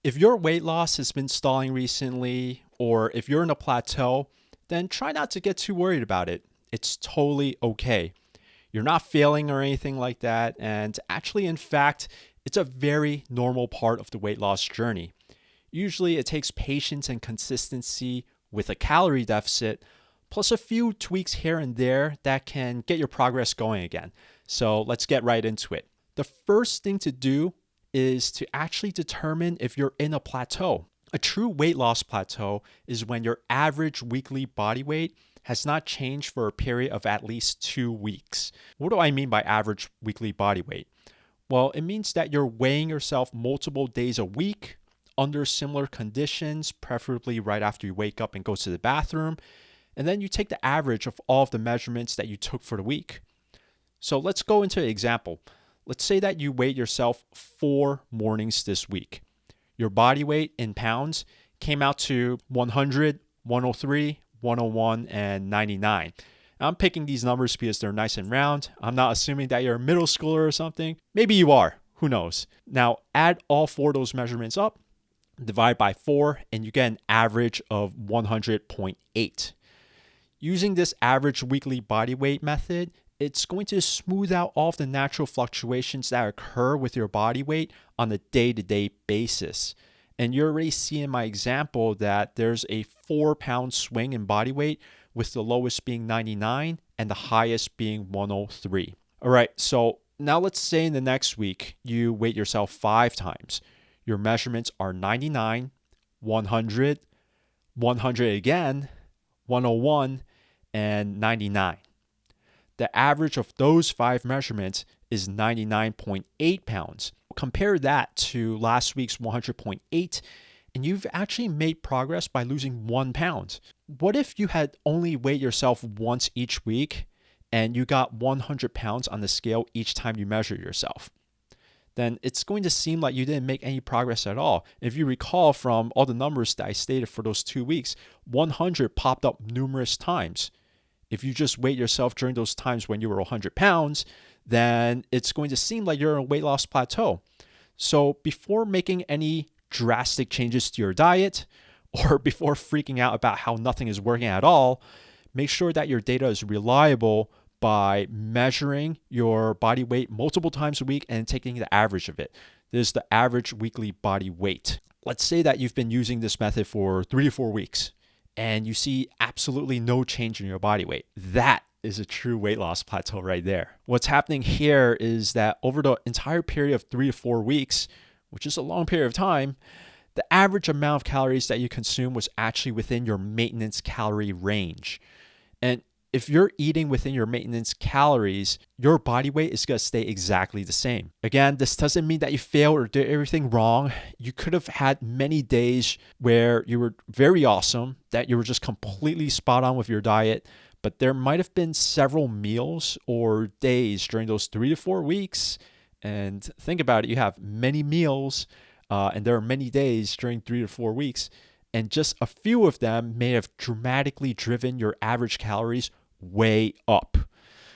If your weight loss has been stalling recently, or if you're in a plateau, then try not to get too worried about it. It's totally okay. You're not failing or anything like that. And actually, in fact, it's a very normal part of the weight loss journey. Usually, it takes patience and consistency with a calorie deficit, plus a few tweaks here and there that can get your progress going again. So let's get right into it. The first thing to do is to actually determine if you're in a plateau. A true weight loss plateau is when your average weekly body weight has not changed for a period of at least 2 weeks. What do I mean by average weekly body weight? Well, it means that you're weighing yourself multiple days a week under similar conditions, preferably right after you wake up and go to the bathroom. And then you take the average of all of the measurements that you took for the week. So let's go into an example. Let's say that you weighed yourself 4 mornings this week. Your body weight in pounds came out to 100, 103, 101, and 99. I'm picking these numbers because they're nice and round. I'm not assuming that you're a middle schooler or something. Maybe you are. Who knows? Now add all four of those measurements up, divide by 4, and you get an average of 100.8. Using this average weekly body weight method, it's going to smooth out all of the natural fluctuations that occur with your body weight on a day-to-day basis. And you're already seeing in my example that there's a 4-pound swing in body weight, with the lowest being 99 and the highest being 103. All right, so now let's say in the next week you weight yourself 5 times. Your measurements are 99, 100, 100 again, 101, and 99. The average of those 5 measurements is 99.8 pounds. Compare that to last week's 100.8, and you've actually made progress by losing 1 pound. What if you had only weighed yourself once each week and you got 100 pounds on the scale each time you measure yourself? Then it's going to seem like you didn't make any progress at all. If you recall from all the numbers that I stated for those 2 weeks, 100 popped up numerous times. If you just weigh yourself during those times when you were 100 pounds, then it's going to seem like you're in a weight loss plateau. So before making any drastic changes to your diet, or before freaking out about how nothing is working at all, make sure that your data is reliable by measuring your body weight multiple times a week and taking the average of it. This is the average weekly body weight. Let's say that you've been using this method for 3 to 4 weeks and you see absolutely no change in your body weight. That is a true weight loss plateau right there. What's happening here is that over the entire period of 3 to 4 weeks, which is a long period of time, the average amount of calories that you consume was actually within your maintenance calorie range. And if you're eating within your maintenance calories, your body weight is going to stay exactly the same. Again, this doesn't mean that you failed or did everything wrong. You could have had many days where you were very awesome, that you were just completely spot on with your diet, but there might have been several meals or days during those 3 to 4 weeks. And think about it, you have many meals and there are many days during 3 to 4 weeks, and just a few of them may have dramatically driven your average calories way up.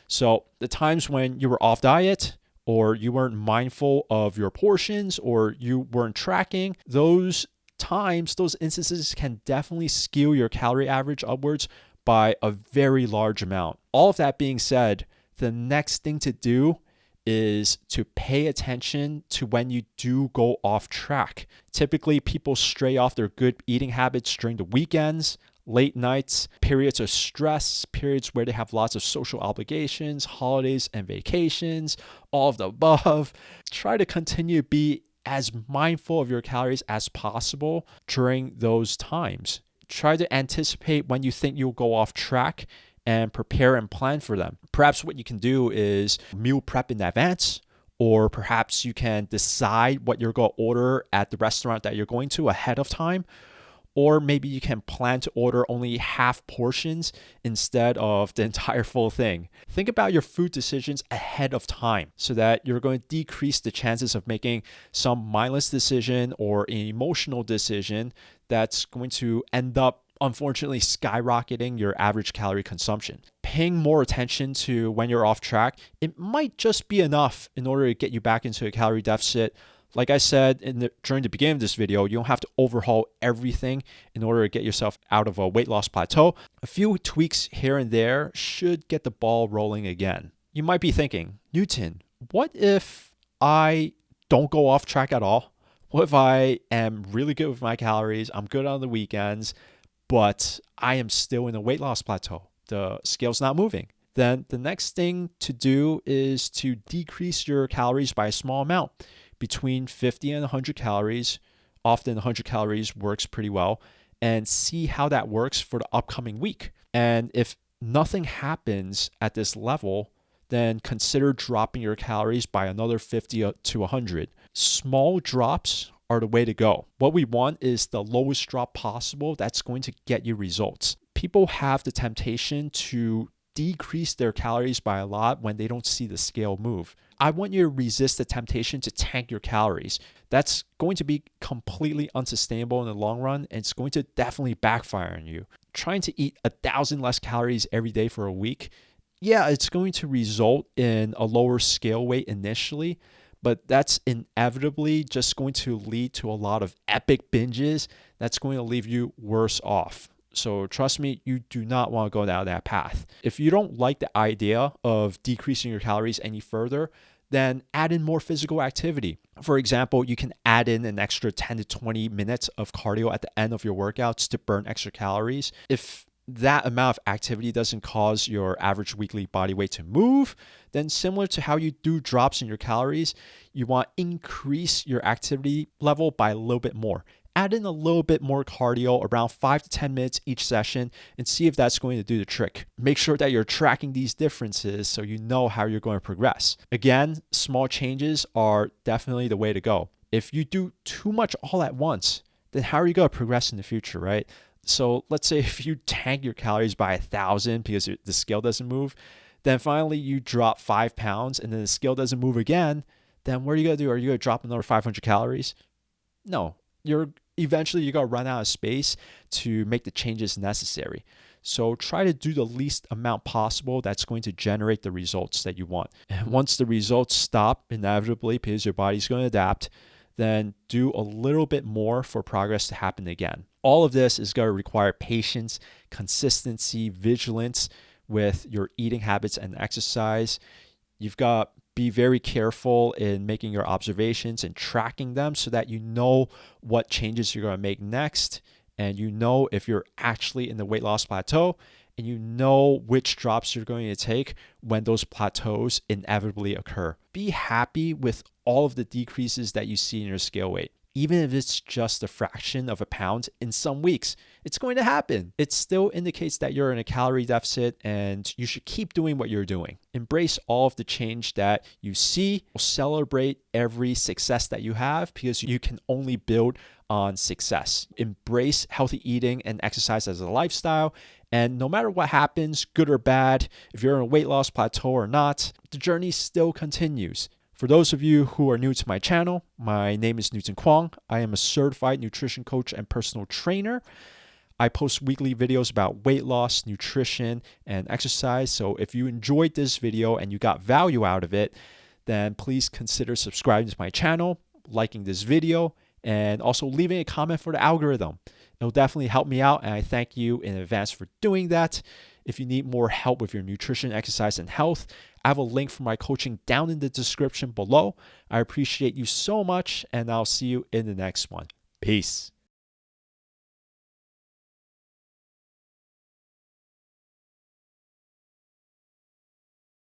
So the times when you were off diet, or you weren't mindful of your portions, or you weren't tracking, those times, those instances can definitely skew your calorie average upwards by a very large amount. All of that being said, the next thing to do is to pay attention to when you do go off track. Typically, people stray off their good eating habits during the weekends, late nights, periods of stress, periods where they have lots of social obligations, holidays and vacations, all of the above. Try to continue to be as mindful of your calories as possible during those times. Try to anticipate when you think you'll go off track and prepare and plan for them. Perhaps what you can do is meal prep in advance, or perhaps you can decide what you're going to order at the restaurant that you're going to ahead of time. Or maybe you can plan to order only half portions instead of the entire full thing. Think about your food decisions ahead of time so that you're going to decrease the chances of making some mindless decision or an emotional decision that's going to end up unfortunately skyrocketing your average calorie consumption. Paying more attention to when you're off track, it might just be enough in order to get you back into a calorie deficit Like I said during the beginning of this video, you don't have to overhaul everything in order to get yourself out of a weight loss plateau. A few tweaks here and there should get the ball rolling again. You might be thinking, Newton, what if I don't go off track at all? What if I am really good with my calories, I'm good on the weekends, but I am still in a weight loss plateau? The scale's not moving. Then the next thing to do is to decrease your calories by a small amount, between 50 and 100 calories. Often 100 calories works pretty well, and see how that works for the upcoming week. And if nothing happens at this level, then consider dropping your calories by another 50 to 100. Small drops are the way to go. What we want is the lowest drop possible that's going to get you results. People have the temptation to decrease their calories by a lot when they don't see the scale move. I want you to resist the temptation to tank your calories. That's going to be completely unsustainable in the long run, and it's going to definitely backfire on you. Trying to eat 1,000 less calories every day for a week, yeah, it's going to result in a lower scale weight initially, but that's inevitably just going to lead to a lot of epic binges that's going to leave you worse off. So trust me, you do not want to go down that path. If you don't like the idea of decreasing your calories any further, then add in more physical activity. For example, you can add in an extra 10 to 20 minutes of cardio at the end of your workouts to burn extra calories. If that amount of activity doesn't cause your average weekly body weight to move, then similar to how you do drops in your calories, you want to increase your activity level by a little bit more. Add in a little bit more cardio, around 5 to 10 minutes each session, and see if that's going to do the trick. Make sure that you're tracking these differences so you know how you're going to progress. Again, small changes are definitely the way to go. If you do too much all at once, then how are you going to progress in the future, right? So let's say if you tank your calories by 1,000 because the scale doesn't move, then finally you drop 5 pounds and then the scale doesn't move again, then what are you going to do? Are you going to drop another 500 calories? No. Eventually you're going to run out of space to make the changes necessary. So try to do the least amount possible that's going to generate the results that you want. And once the results stop inevitably because your body's going to adapt, then do a little bit more for progress to happen again. All of this is going to require patience, consistency, vigilance with your eating habits and exercise. You've got be very careful in making your observations and tracking them so that you know what changes you're going to make next, and you know if you're actually in the weight loss plateau, and you know which drops you're going to take when those plateaus inevitably occur. Be happy with all of the decreases that you see in your scale weight. Even if it's just a fraction of a pound in some weeks, it's going to happen. It still indicates that you're in a calorie deficit and you should keep doing what you're doing. Embrace all of the change that you see. Celebrate every success that you have because you can only build on success. Embrace healthy eating and exercise as a lifestyle. And no matter what happens, good or bad, if you're in a weight loss plateau or not, the journey still continues. For those of you who are new to my channel, my name is Newton Kwong. I am a certified nutrition coach and personal trainer. I post weekly videos about weight loss, nutrition, and exercise. So if you enjoyed this video and you got value out of it, then please consider subscribing to my channel, liking this video, and also leaving a comment for the algorithm. It'll definitely help me out, and I thank you in advance for doing that. If you need more help with your nutrition, exercise, and health, I have a link for my coaching down in the description below. I appreciate you so much, and I'll see you in the next one. Peace.